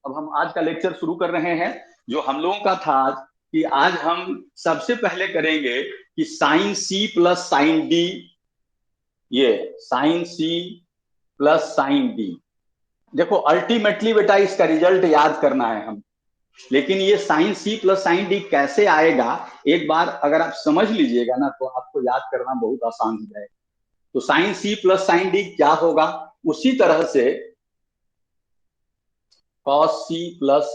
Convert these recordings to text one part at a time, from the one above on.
अब हम आज का लेक्चर शुरू कर रहे हैं। जो हम लोगों का था आज, कि आज हम सबसे पहले करेंगे कि sine C plus sine D, ये sine C plus sine D. देखो अल्टीमेटली बेटा इसका रिजल्ट याद करना है हम, लेकिन ये sine C plus sine D कैसे आएगा, एक बार अगर आप समझ लीजिएगा ना तो आपको याद करना बहुत आसान हो जाएगा। तो sine C plus sine D क्या होगा, उसी तरह से cos C plus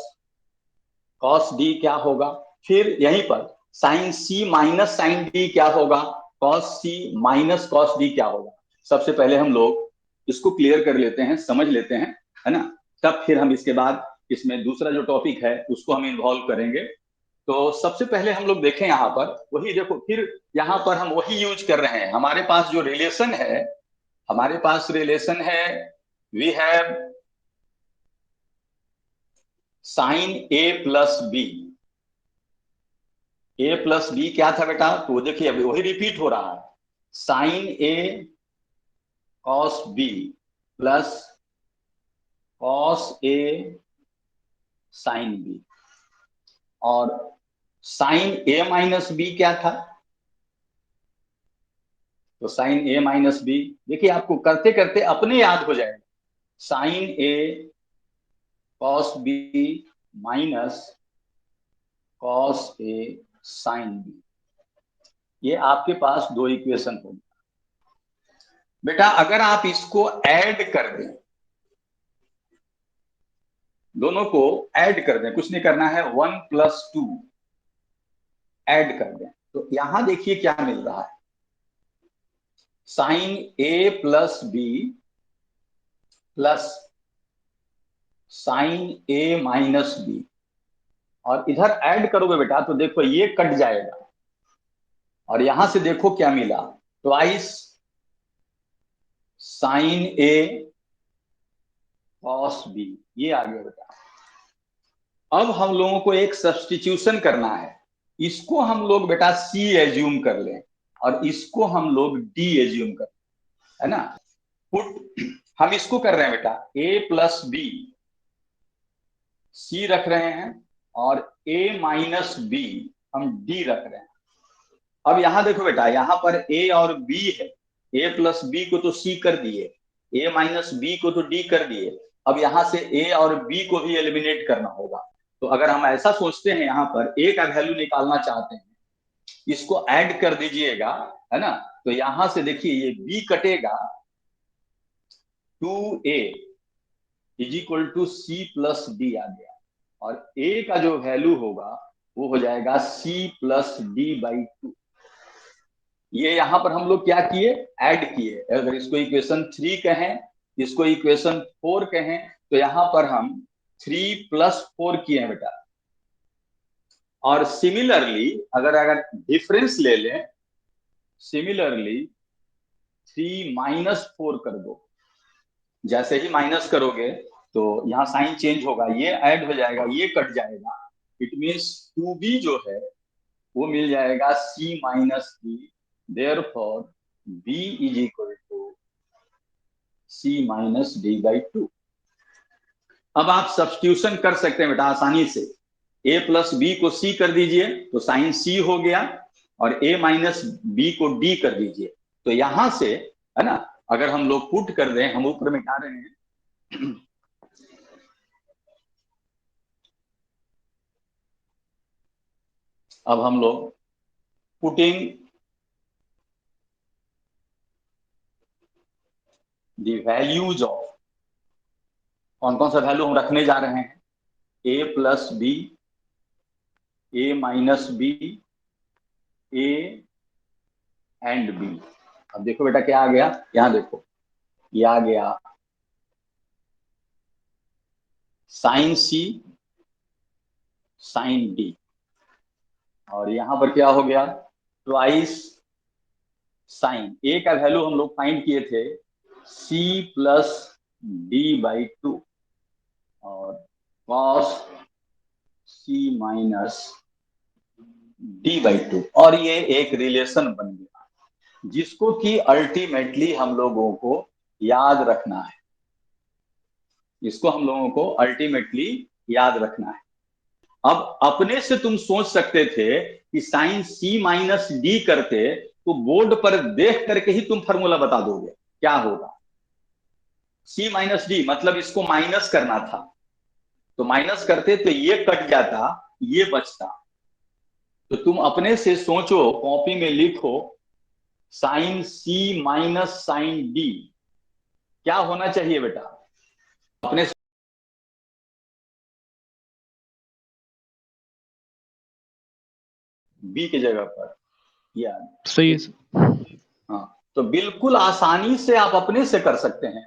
cos D क्या होगा, फिर यहीं पर sine C minus sine D क्या होगा, cos C minus cos D क्या होगा। सबसे पहले हम लोग इसको क्लियर कर लेते हैं, समझ लेते हैं, है ना। तब फिर हम इसके बाद इसमें दूसरा जो टॉपिक है उसको हम इन्वॉल्व करेंगे। तो सबसे पहले हम लोग देखें यहाँ पर वही, देखो फिर यहाँ पर हम वही यूज कर रहे हैं। हमारे पास जो रिलेशन है, हमारे पास रिलेशन है, we have sine A plus B. A plus B क्या था बेटा, तो देखिए अभी वही रिपीट हो रहा है, sign A cos B plus cos A sine B. और साइन ए माइनस बी क्या था, तो साइन ए माइनस बी, देखिए आपको करते करते अपने याद हो जाएगा। Sign A cos B minus cos A sine B, ये आपके पास दो इक्वेशन होगी बेटा। अगर आप इसको ऐड कर दें, दोनों को ऐड कर दें, कुछ नहीं करना है, 1+2 ऐड कर दें, तो यहां देखिए क्या मिल रहा है, sign A plus B plus sign A minus B. और इधर ऐड करोगे बेटा तो देखो ये कट जाएगा, और यहां से देखो क्या मिला, ट्वाइस साइन ए कॉस बी, ये आ गया बेटा। अब हम लोगों को एक सब्स्टिट्यूशन करना है, इसको हम लोग बेटा सी एज्यूम कर लें और इसको हम लोग डी एज्यूम कर, है ना। पुट हम इसको कर रहे हैं बेटा, ए प्लस बी सी रख रहे हैं और ए माइनस बी हम डी रख रहे हैं। अब यहां देखो बेटा, यहां पर ए और बी है, ए प्लस बी को तो सी कर दिए, ए माइनस बी को तो डी कर दिए। अब यहां से ए और बी को भी एलिमिनेट करना होगा। तो अगर हम ऐसा सोचते हैं, यहाँ पर ए का वैल्यू निकालना चाहते हैं, इसको ऐड कर दीजिएगा, है ना। तो यहां से देखिए ये बी कटेगा, 2a is equal to C plus D आ गया, और ए का जो वैल्यू होगा वो हो जाएगा सी प्लस डी बाई 2। ये यहां पर हम लोग क्या किए, ऐड किए। अगर इसको इक्वेशन 3 कहें, इसको इक्वेशन 4 कहें, तो यहां पर हम 3+4 किए हैं बेटा। और सिमिलरली अगर अगर डिफरेंस ले लें, सिमिलरली 3-4 कर दो, जैसे ही माइनस करोगे तो यहाँ साइन चेंज होगा, ये ऐड हो जाएगा, ये कट जाएगा। इट मीन्स 2b जो है वो मिल जाएगा c minus D, therefore b is equal to c minus D by 2। अब आप सब्स्टिट्यूशन कर सकते हैं बेटा आसानी से, a प्लस बी को c कर दीजिए तो साइन c हो गया, और a माइनस बी को d कर दीजिए। तो यहां से, है ना, अगर हम लोग पुट कर दें, हम ऊपर मिटा रहे हैं, अब हम लोग पुटिंग द वैल्यूज ऑफ, कौन कौन सा वैल्यू हम रखने जा रहे हैं, A plus B, A minus B, A and B. अब देखो बेटा क्या आ गया, यहां देखो ये आ गया साइन सी साइन डी, और यहां पर क्या हो गया, ट्वाइस साइन, ए का वैल्यू हम लोग फाइंड किए थे सी प्लस डी बाई 2, और cos C minus D by 2, और ये एक रिलेशन बन गया जिसको कि अल्टीमेटली हम लोगों को याद रखना है। इसको हम लोगों को अल्टीमेटली याद रखना है। अब अपने से तुम सोच सकते थे कि साइन सी माइनस डी करते, तो बोर्ड पर देख करके ही तुम फॉर्मूला बता दोगे क्या होगा। सी माइनस डी मतलब इसको माइनस करना था, तो माइनस करते तो ये कट जाता, ये बचता। तो तुम अपने से सोचो, कॉपी में लिखो sign C minus sine D क्या होना चाहिए बेटा। अपने बी की जगह पर याद। सही है सर। हाँ, तो बिल्कुल आसानी से आप अपने से कर सकते हैं।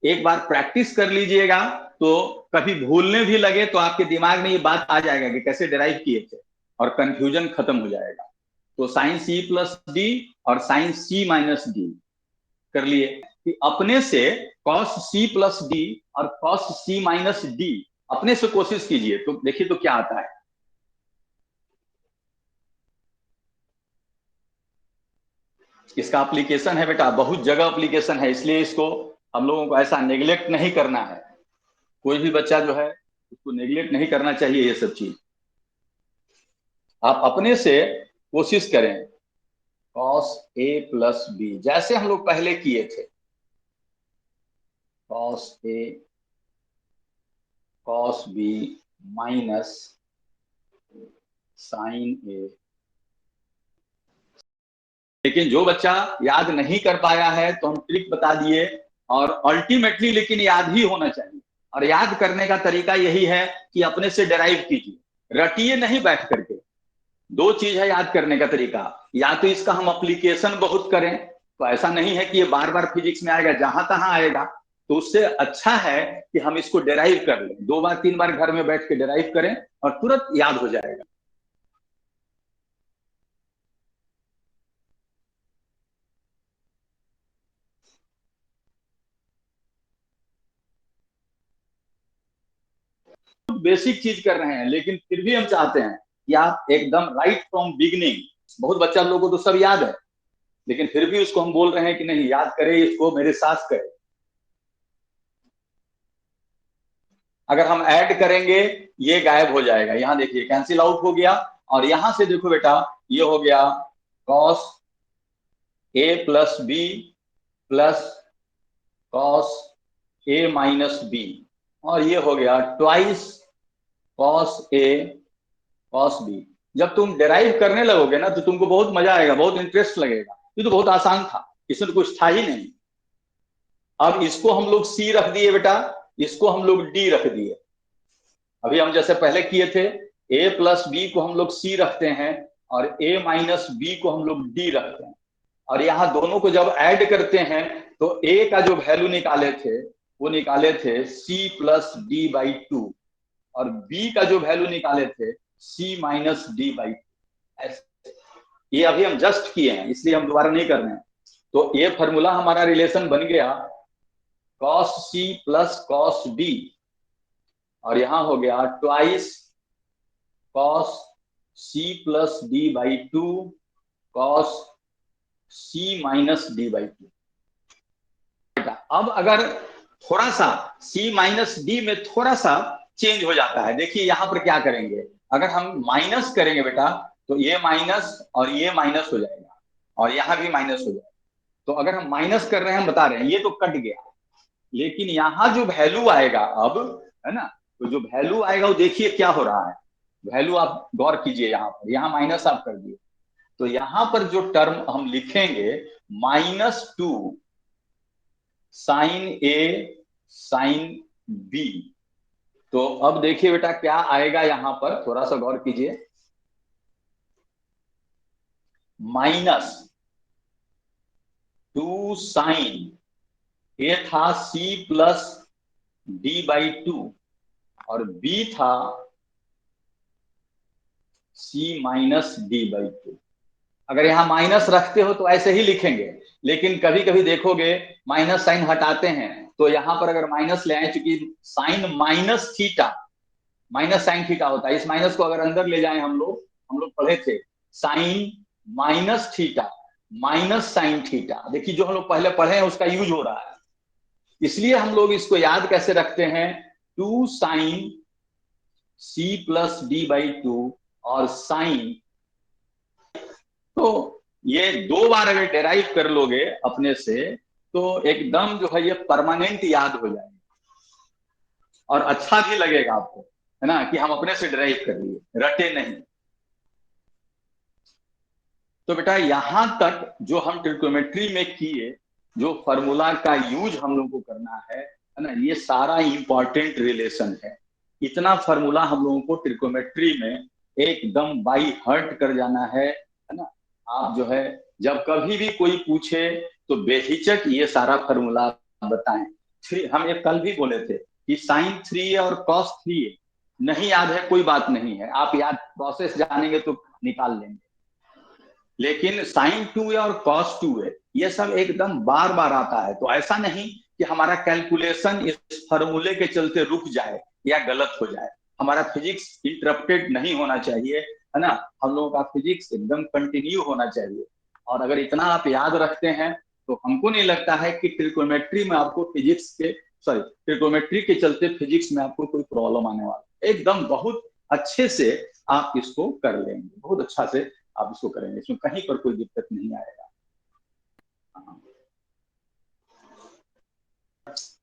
एक बार प्रैक्टिस कर लीजिएगा तो कभी भूलने भी लगे तो आपके दिमाग में ये बात आ जाएगा कि कैसे डिराइव किए थे, और कंफ्यूजन खत्म हो जाएगा। तो साइन सी प्लस डी और साइन सी माइनस डी कर लिए कि अपने से कॉस सी प्लस डी और कॉस सी माइनस डी अपने से कोशिश कीजिए, तो देखिए तो क्या आता है। इसका एप्लीकेशन है बेटा, बहुत जगह एप्लीकेशन है, इसलिए इसको हम लोगों को ऐसा नेग्लेक्ट नहीं करना है। कोई भी बच्चा जो है उसको नेग्लेक्ट नहीं करना चाहिए ये सब चीज। आप अपने से कोशिश करें कॉस ए प्लस बी, जैसे हम लोग पहले किए थे। Cos A cos B minus sign ए। लेकिन जो बच्चा याद नहीं कर पाया है तो हम ट्रिक बता दिए, और अल्टीमेटली लेकिन याद ही होना चाहिए। और याद करने का तरीका यही है कि अपने से डिराइव कीजिए, रटिए नहीं बैठ करके। दो चीज है याद करने का तरीका, या तो इसका हम एप्लीकेशन बहुत करें, तो ऐसा नहीं है कि ये बार बार फिजिक्स में आएगा, जहां तहां आएगा, तो उससे अच्छा है कि हम इसको डिराइव कर लें। 2 बार 3 बार घर में बैठ के डिराइव करें और तुरंत याद हो जाएगा। बेसिक चीज कर रहे हैं, लेकिन फिर भी हम चाहते हैं कि आप एकदम राइट फ्रॉम बिगिनिंग। बहुत बच्चा लोगों को तो सब याद है, लेकिन फिर भी उसको हम बोल रहे हैं कि नहीं याद करें, इसको मेरे साथ करें। अगर हम ऐड करेंगे ये गायब हो जाएगा, यहां देखिए कैंसिल आउट हो गया। और यहां से देखो बेटा, ये हो गया cos A plus B plus cos A minus B, और ये हो गया twice cos A cos B. जब तुम डिराइव करने लगोगे ना तो तुमको बहुत मजा आएगा, बहुत इंटरेस्ट लगेगा। ये तो बहुत आसान था, इसमें तो कुछ था ही नहीं। अब इसको हम लोग सी रख दिए बेटा, इसको हम लोग डी रख दिए। अभी हम जैसे पहले किए थे, ए प्लस बी को हम लोग सी रखते हैं और ए माइनस बी को हम लोग डी रखते हैं। और यहाँ दोनों को जब ऐड करते हैं तो ए का जो वैल्यू निकाले थे वो निकाले थे C plus D by two, और बी का जो वैल्यू निकाले थे C minus D by two. ये अभी हम जस्ट किए हैं, इसलिए हम दोबारा नहीं कर रहे हैं। तो ये फॉर्मूला हमारा रिलेशन बन गया cos C plus cos D, और यहां हो गया twice cos C plus D by two cos C minus D by two. अब अगर थोड़ा सा सी माइनस डी में थोड़ा सा चेंज हो जाता है, देखिए यहां पर क्या करेंगे। अगर हम माइनस करेंगे बेटा तो ये माइनस और ये माइनस हो जाएगा, और यहां भी माइनस हो जाएगा। तो अगर हम माइनस कर रहे हैं, हम बता रहे हैं ये तो कट गया, लेकिन यहां जो वैल्यू आएगा अब, है ना, तो जो वैल्यू आएगा वो देखिए क्या हो रहा है। वैल्यू आप गौर कीजिए, यहां पर यहां माइनस आप कर दिए, तो यहां पर जो टर्म हम लिखेंगे -2 साइन ए साइन बी। तो अब देखिए बेटा क्या आएगा, यहां पर थोड़ा सा गौर कीजिए। -2 साइन ए था C plus D by two, और बी था C minus D by two. अगर यहां माइनस रखते हो तो ऐसे ही लिखेंगे, लेकिन कभी कभी देखोगे माइनस साइन हटाते हैं, तो यहां पर अगर माइनस ले आए, चूंकि sine minus theta, minus sine theta होता है, इस माइनस को अगर अंदर ले जाए हम लोग पढ़े थे sine minus theta minus sine theta. देखिए जो हम लोग पहले पढ़े हैं उसका यूज हो रहा है, इसलिए हम लोग इसको याद कैसे रखते हैं, 2 साइन c+d/2 और साइन, तो ये 2 बार अगर डेराइव कर लोगे अपने से तो एकदम जो है ये परमानेंट याद हो जाएगा और अच्छा भी लगेगा आपको, है ना, कि हम अपने से डेराइव कर लिए, रटे नहीं। तो बेटा यहां तक जो हम ट्रिग्नोमेट्री में किए, जो फॉर्मूला का यूज हम लोग को करना है ना, ये सारा इंपॉर्टेंट रिलेशन है। इतना फॉर्मूला हम लोगों को ट्रिग्नोमेट्री में एकदम बाई हर्ट कर जाना है ना। आप जो है जब कभी भी कोई पूछे तो बेहिचक ये सारा फॉर्मूला बताएं। हम ये कल भी बोले थे कि sin3 है और cos3 है, नहीं याद है कोई बात नहीं है, आप याद प्रोसेस जानेंगे तो निकाल लेंगे। लेकिन sin2 है और cos2 है, ये सब एकदम बार बार आता है, तो ऐसा नहीं कि हमारा कैलकुलेशन इस फॉर्मूले के चलते रुक जाए या गलत हो जाए। हमारा फिजिक्स इंटरप्टेड नहीं होना चाहिए, है ना, हम लोगों का फिजिक्स एकदम कंटिन्यू होना चाहिए। और अगर इतना आप याद रखते हैं तो हमको नहीं लगता है कि ट्रिग्नोमेट्री में आपको फिजिक्स के ट्रिग्नोमेट्री के चलते फिजिक्स में आपको कोई प्रॉब्लम आने वाला। एकदम बहुत अच्छे से आप इसको कर लेंगे, बहुत अच्छा से आप इसको करेंगे, इसमें कहीं पर कोई दिक्कत नहीं आएगा।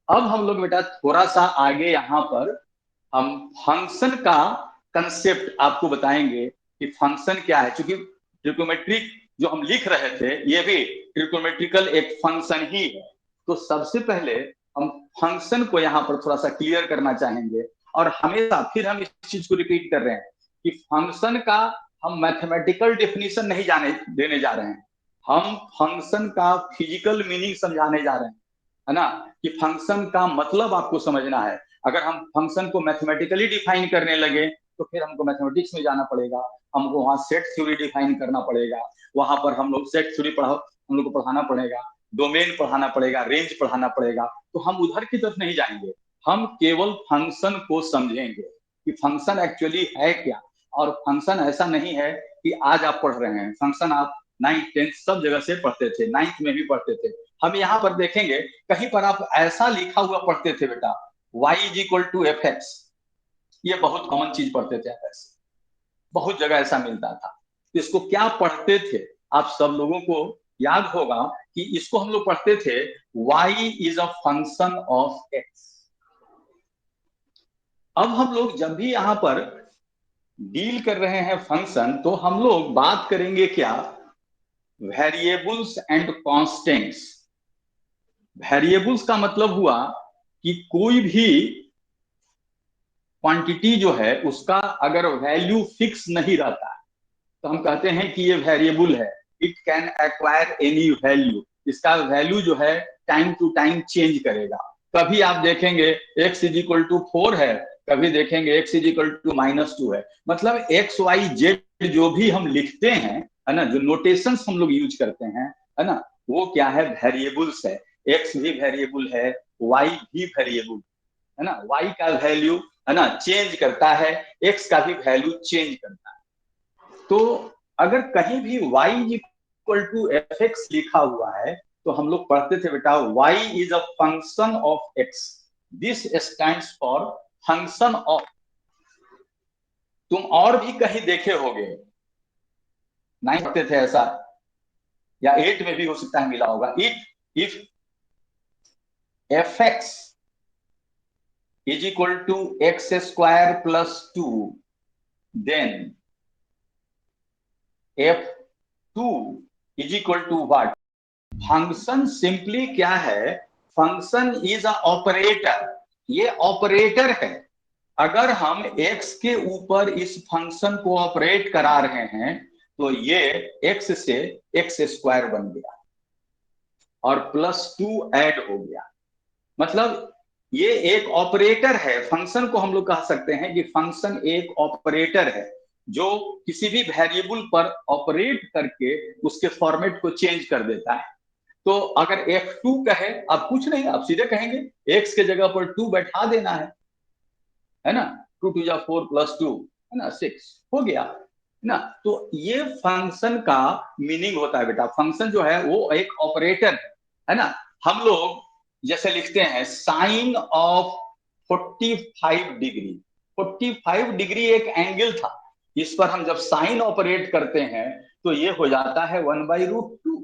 अब हम लोग बेटा थोड़ा सा आगे यहाँ पर हम फंक्शन का कंसेप्ट आपको बताएंगे कि फंक्शन क्या है, क्योंकि ट्रिग्नोमेट्रिक जो हम लिख रहे थे ये भी ट्रिग्नोमेट्रिकल एक फंक्शन ही है। तो सबसे पहले हम फंक्शन को यहाँ पर थोड़ा सा क्लियर करना चाहेंगे, और हमेशा फिर हम इस चीज को रिपीट कर रहे हैं कि फंक्शन का हम मैथमेटिकल डेफिनेशन नहीं देने जा रहे हैं, हम फंक्शन का फिजिकल मीनिंग समझाने जा रहे हैं, है ना, कि फंक्शन का मतलब आपको समझना है। अगर हम फंक्शन को मैथमेटिकली डिफाइन करने लगे तो फिर हमको मैथमेटिक्स में जाना पड़ेगा, हमको वहां सेट थ्योरी डिफाइन करना पड़ेगा, वहां पर हम लोग सेट थ्योरी हम लोग को पढ़ाना पड़ेगा, डोमेन पढ़ाना पड़ेगा, रेंज पढ़ाना पड़ेगा। तो हम उधर की तरफ नहीं जाएंगे, हम केवल फंक्शन को समझेंगे कि फंक्शन एक्चुअली है क्या। और फंक्शन ऐसा नहीं है कि आज आप पढ़ रहे हैं, फंक्शन आप 9th 10th सब जगह से पढ़ते थे, 9th में भी पढ़ते थे। हम यहाँ पर देखेंगे कहीं पर आप ऐसा लिखा हुआ पढ़ते थे बेटा y = fx, ये बहुत कॉमन चीज पढ़ते थे, ऐसे बहुत जगह ऐसा मिलता था। तो इसको क्या पढ़ते थे आप सब लोगों को याद होगा कि इसको हम लोग पढ़ते थे y is a function of x। अब हम लोग जब भी यहाँ पर डील कर रहे हैं फंक्शन, तो हम लोग बात करेंगे क्या, वेरिएबल्स एंड कांस्टेंट्स। वेरिएबल्स का मतलब हुआ कि कोई भी क्वांटिटी जो है उसका अगर वैल्यू फिक्स नहीं रहता तो हम कहते हैं कि ये वेरिएबल है, it can acquire any value, इसका वैल्यू जो है टाइम टू टाइम चेंज करेगा। कभी आप देखेंगे x = 4 है, कभी देखेंगे x = -2 है। मतलब एक्स वाई जेड जो भी हम लिखते हैं, है ना, जो नोटेशंस हम लोग यूज करते हैं, है ना, वो क्या है, वेरिएबल्स है। x भी वेरिएबल है, y भी वेरिएबल है ना, y का वैल्यू है ना चेंज करता है, x का भी वैल्यू चेंज करता है। तो अगर कहीं भी y = fx लिखा हुआ है तो हम लोग पढ़ते थे बेटा y is a function of x, this stands for function of। तुम और भी कहीं देखे होगे, 9 पढ़ते थे ऐसा, या 8 में भी हो सकता है मिला होगा, if fx is equal to x² + 2 then f2 is equal to what। Function simply क्या है, फंक्शन इज अ ऑपरेटर, ये ऑपरेटर है। अगर हम x के ऊपर इस फंक्शन को ऑपरेट करा रहे हैं तो ये x से x² बन गया और +2 ऐड हो गया। मतलब ये एक ऑपरेटर है, फंक्शन को हम लोग कह सकते हैं कि फंक्शन एक ऑपरेटर है जो किसी भी वेरिएबल पर ऑपरेट करके उसके फॉर्मेट को चेंज कर देता है। तो अगर f2 कहे, आप कुछ नहीं, आप सीधे कहेंगे x के जगह पर 2 बैठा देना है ना, 2 × 4 + 2 है ना 6 हो गया, है ना। तो ये फंक्शन का मीनिंग होता है बेटा, फंक्शन जो है वो एक ऑपरेटर है ना। हम लोग जैसे लिखते हैं साइन ऑफ 45 डिग्री, 45 डिग्री एक एंगल था, इस पर हम जब साइन ऑपरेट करते हैं तो ये हो जाता है 1/√2।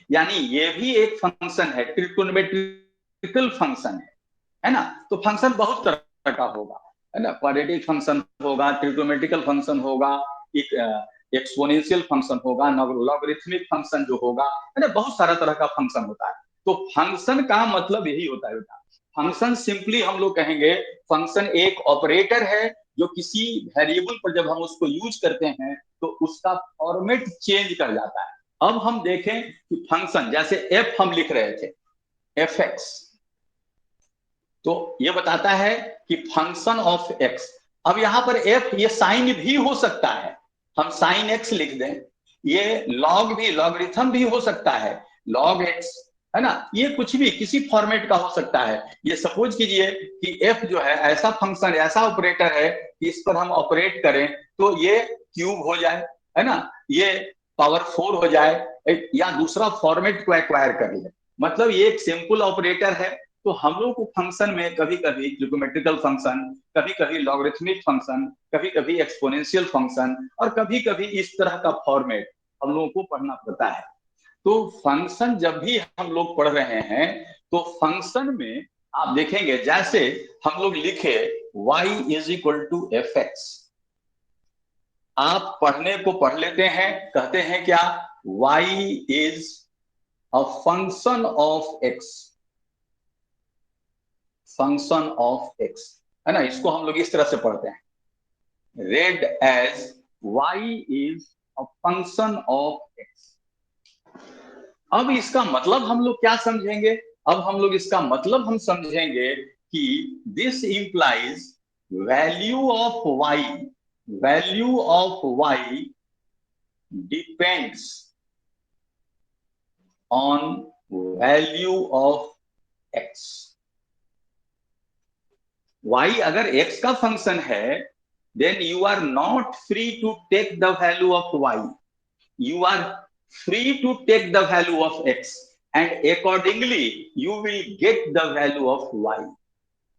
यानी ये भी एक फंक्शन है, ट्रिग्नोमेट्रिकल फंक्शन है ना। तो फंक्शन बहुत तरह का होगा, है ना, क्वाड्रेटिक फंक्शन होगा, ट्रिग्नोमेट्रिकल फंक्शन होगा, एक एक्सपोनेंशियल फंक्शन होगा, लॉगरिथमिक फंक्शन जो होगा, है ना, बहुत सारा तरह का फंक्शन होता है। तो फंक्शन का मतलब यही होता है बेटा। फंक्शन सिंपली हम लोग कहेंगे फंक्शन एक ऑपरेटर है जो किसी वेरिएबल पर जब हम उसको यूज करते हैं तो उसका फॉर्मेट चेंज कर जाता है। अब हम देखें कि फंक्शन जैसे एफ हम लिख रहे थे, एफ एक्स, तो ये बताता है कि फंक्शन ऑफ एक्स। अब यहां पर एफ ये साइन भी हो सकता है, हम साइन एक्स लिख दें। ये लॉग भी, लॉगरिथम भी हो सकता है, लॉग एक्स, है ना। ये कुछ भी किसी फॉर्मेट का हो सकता है। ये सपोज कीजिए कि एफ जो है ऐसा फंक्शन, ऐसा ऑपरेटर है कि इस पर हम ऑपरेट करें तो ये क्यूब हो जाए, है ना, ये पावर 4 हो जाए, या दूसरा फॉर्मेट को एक्वायर कर ले। मतलब ये एक सिंपल ऑपरेटर है। तो हम लोग को फंक्शन में कभी कभी ट्रिग्नोमेट्रिकल फंक्शन, कभी कभी लॉगरिथमिक फंक्शन, कभी कभी एक्सपोनेंशियल फंक्शन, और कभी कभी इस तरह का फॉर्मेट हम लोगों को पढ़ना पड़ता है। तो फंक्शन जब भी हम लोग पढ़ रहे हैं तो फंक्शन में आप देखेंगे जैसे हम लोग लिखे y = fx, आप पढ़ने को पढ़ लेते हैं, कहते हैं क्या, y is a function of x, function of x, है ना। इसको हम लोग इस तरह से पढ़ते हैं, read as y is a function of x. अब इसका मतलब हम लोग क्या समझेंगे, अब हम लोग इसका मतलब हम समझेंगे कि this implies value of y, value of y depends on value of x। y अगर x का फंक्शन है, then you are not free to take the value of y. You are free to take the value of x and accordingly you will get the value of y.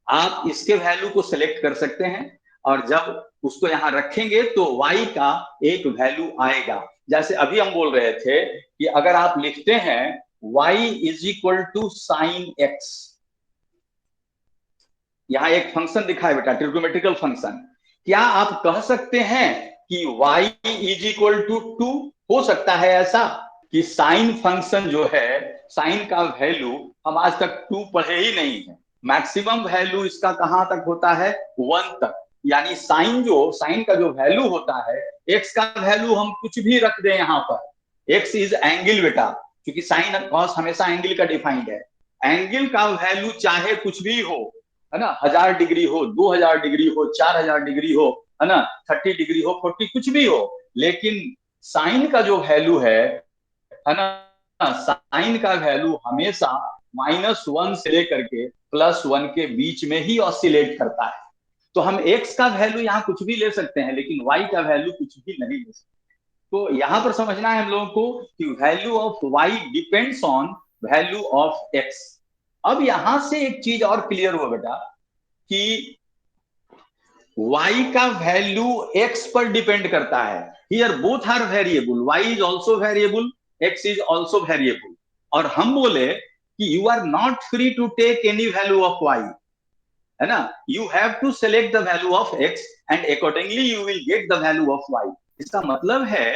आप इसके value को select कर सकते हैं और जब उसको यहां रखेंगे तो y का एक वैल्यू आएगा। जैसे अभी हम बोल रहे थे कि अगर आप लिखते हैं y = sin x, यहां एक फंक्शन दिखा है बेटा, ट्रिग्नोमेट्रिकल फंक्शन। क्या आप कह सकते हैं कि y = 2? हो सकता है ऐसा कि साइन फंक्शन जो है, साइन का वैल्यू हम आज तक 2 पढ़े ही नहीं है। मैक्सिमम वैल्यू इसका कहां तक होता है, 1 तक। यानी साइन का जो वैल्यू होता है, एक्स का वैल्यू हम कुछ भी रख दें यहां पर, एक्स इज एंगल बेटा, क्योंकि साइन कॉस हमेशा एंगल का डिफाइंड है। एंगल का वैल्यू चाहे कुछ भी हो, है ना, 1000 डिग्री हो, 2000 डिग्री हो, 4000 डिग्री हो, है ना, 30 डिग्री हो, 40, कुछ भी हो, लेकिन साइन का जो वैल्यू है ना, साइन का वैल्यू हमेशा -1 से लेकर के +1 के बीच में ही ऑसिलेट करता है। तो हम एक्स का वैल्यू यहाँ कुछ भी ले सकते हैं लेकिन वाई का वैल्यू कुछ भी नहीं ले सकते। तो यहां पर समझना है हम लोगों को कि value of y depends on value of x. अब यहां से एक चीज और क्लियर हुआ बेटा कि y का वैल्यू x पर डिपेंड करता है। Here both are variable, y is also variable, x is also variable. और हम बोले कि you are not free to take any value of y, है ना, you have to select the value of x and accordingly you will get the value of y। इसका मतलब है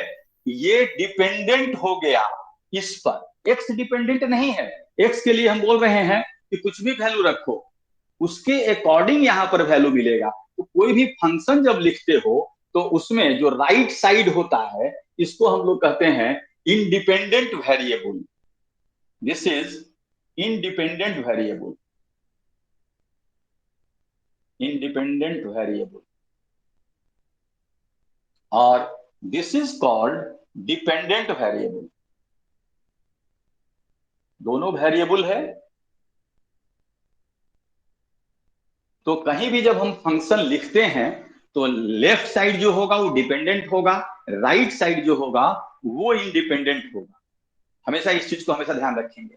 ये डिपेंडेंट हो गया इस पर, x डिपेंडेंट नहीं है। x के लिए हम बोल रहे हैं कि कुछ भी वैल्यू रखो, उसके अकॉर्डिंग यहां पर वैल्यू मिलेगा। तो कोई भी फंक्शन जब लिखते हो तो उसमें जो राइट साइड होता है इसको हम लोग कहते हैं independent variable. This is independent variable, independent variable, और this is called dependent variable. दोनों वेरिएबल है। तो कहीं भी जब हम फंक्शन लिखते हैं तो लेफ्ट साइड जो होगा वो डिपेंडेंट होगा, राइट साइड जो होगा वो इंडिपेंडेंट होगा। हमेशा इस चीज को हमेशा ध्यान रखेंगे,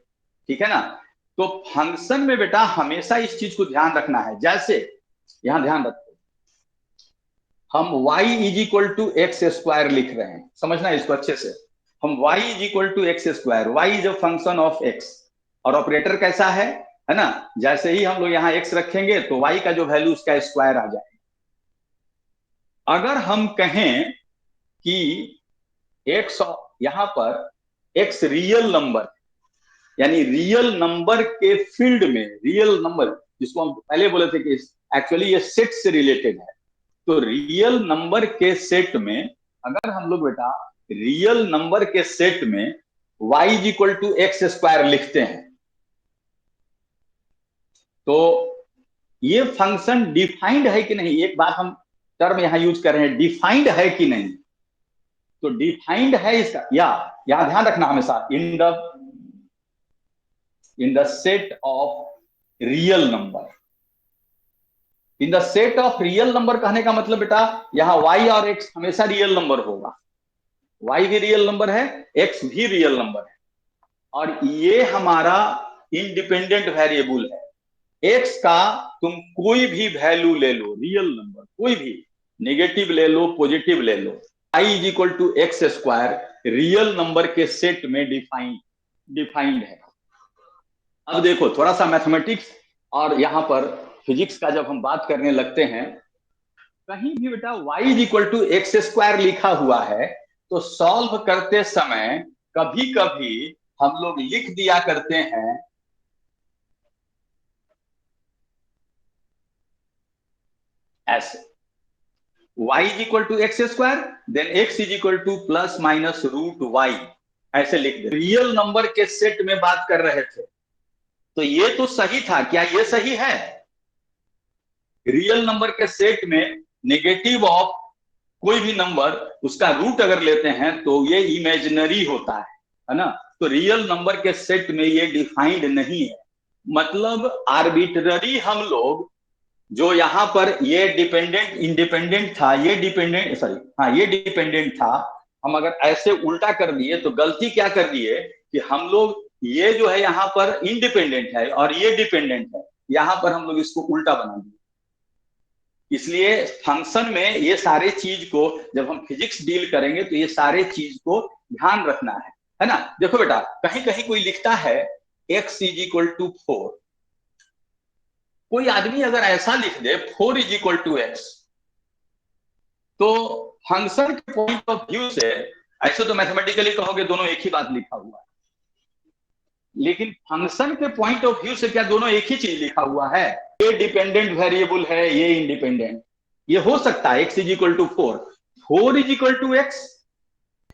ठीक है ना। तो फंक्शन में बेटा हमेशा इस चीज को ध्यान रखना है। जैसे यहां ध्यान रखो, हम y is equal to x square लिख रहे हैं, समझना इसको अच्छे से। हम y is equal to x square, y is a function of x, और ऑपरेटर कैसा है ना, जैसे ही हम लोग यहाँ x रखेंगे तो y का जो वैल्यू उसका स्क्वायर आ जाएगा। अगर हम कहें कि x यहाँ पर x रियल नंबर, यानी रियल नंबर के फील्ड में, रियल नंबर जिसको हम पहले बोले थे कि एक्चुअली ये सेट से रिलेटेड है, तो रियल नंबर के सेट में अगर हम लोग बेटा रियल नंबर के सेट में y is equal to x square लिखते हैं, तो ये फंक्शन डिफाइंड है कि नहीं, एक बात हम टर्म यहां यूज कर रहे हैं, डिफाइंड है कि नहीं। तो डिफाइंड है इसका, या यहां ध्यान रखना हमेशा, in the set of real number. In the set of real number कहने का मतलब बेटा यहां y और x हमेशा रियल नंबर होगा, y भी रियल नंबर है, x भी रियल नंबर है, और ये हमारा इंडिपेंडेंट वेरिएबल है। x का तुम कोई भी वैल्यू ले लो, रियल नंबर कोई भी, नेगेटिव ले लो, पॉजिटिव ले लो, y is equal to x square real number के सेट में डिफाइंड है। अब देखो थोड़ा सा मैथमेटिक्स और यहाँ पर फिजिक्स का जब हम बात करने लगते हैं, कहीं भी बेटा y is equal to x square लिखा हुआ है तो सॉल्व करते समय कभी कभी हम लोग लिख दिया करते हैं ऐसे, y is equal to x square then x is equal to plus minus root y, ऐसे लिख दे। रियल नंबर के सेट में बात कर रहे थे तो ये तो सही था, क्या ये सही है? रियल नंबर के सेट में नेगेटिव ऑफ कोई भी नंबर उसका रूट अगर लेते हैं तो ये इमेजिनरी होता है ना, तो रियल नंबर के सेट में ये डिफाइंड नहीं है। मतलब आर्बिट्ररी हम लोग जो यहाँ पर ये डिपेंडेंट इंडिपेंडेंट था, ये डिपेंडेंट सॉरी हाँ ये डिपेंडेंट था, हम अगर ऐसे उल्टा कर दिए तो गलती क्या कर दिए कि हम लोग ये जो है यहाँ पर इंडिपेंडेंट है और ये डिपेंडेंट है, यहाँ पर हम लोग इसको उल्टा बना दिए। इसलिए फंक्शन में ये सारे चीज को जब हम फिजिक्स डील करेंगे तो ये सारे चीज को ध्यान रखना है ना। देखो बेटा कहीं कहीं कोई लिखता है x इज इक्वल टू 4, कोई आदमी अगर ऐसा लिख दे 4 इज इक्वल टू एक्स, तो फंक्शन के पॉइंट ऑफ व्यू से ऐसे तो मैथमेटिकली कहोगे दोनों एक ही बात लिखा हुआ है, लेकिन फंक्शन के पॉइंट ऑफ व्यू से क्या दोनों एक ही चीज लिखा हुआ है? ये डिपेंडेंट वेरिएबल है, ये इंडिपेंडेंट, ये हो सकता है x is equal to 4, 4 is equal to x,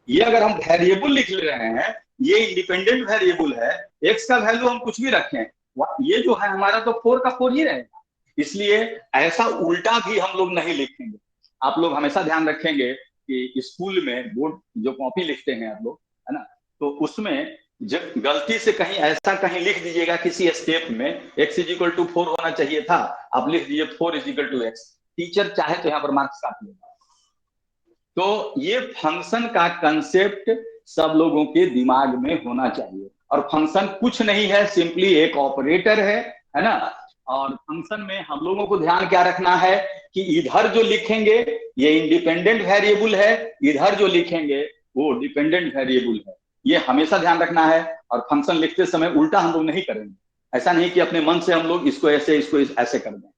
ये अगर हम वेरिएबल लिख ले रहे हैं, ये इंडिपेंडेंट वेरिएबल है, x का वैल्यू हम कुछ भी रखें, ये जो है हमारा तो 4 का 4 ही रहेगा। इसलिए ऐसा उल्टा भी हम लोग नहीं लिखेंगे। आप लोग हमेशा ध्यान रखेंगे कि स्कूल में बोर्ड जो कॉपी लिखते हैं आप लोग, है ना, तो उसमें जब गलती से कहीं ऐसा कहीं लिख दीजिएगा किसी स्टेप में x इज इक्वल टू 4 होना चाहिए था, आप लिख दीजिए 4 is equal to x, teacher चाहे तो यहाँ पर मार्क्स काट लेगा। तो ये फंक्शन का कंसेप्ट सब लोगों के दिमाग में होना चाहिए, और फंक्शन कुछ नहीं है, सिंपली एक ऑपरेटर है ना। और फंक्शन में हम लोगों को ध्यान क्या रखना है कि इधर जो लिखेंगे ये इंडिपेंडेंट वेरिएबल है, इधर जो लिखेंगे वो डिपेंडेंट वेरिएबल है, ये हमेशा ध्यान रखना है। और फंक्शन लिखते समय उल्टा हम लोग नहीं करेंगे, ऐसा नहीं कि अपने मन से हम लोग इसको ऐसे कर दें,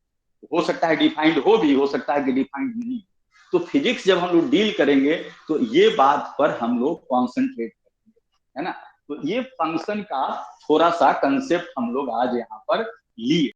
हो सकता है डिफाइंड हो भी, हो सकता है कि डिफाइंड नहीं। तो फिजिक्स जब हम लोग डील करेंगे तो ये बात पर हम लोग कॉन्सेंट्रेट करेंगे, है ना। तो ये फंक्शन का थोड़ा सा कंसेप्ट हम लोग आज यहाँ पर लिए।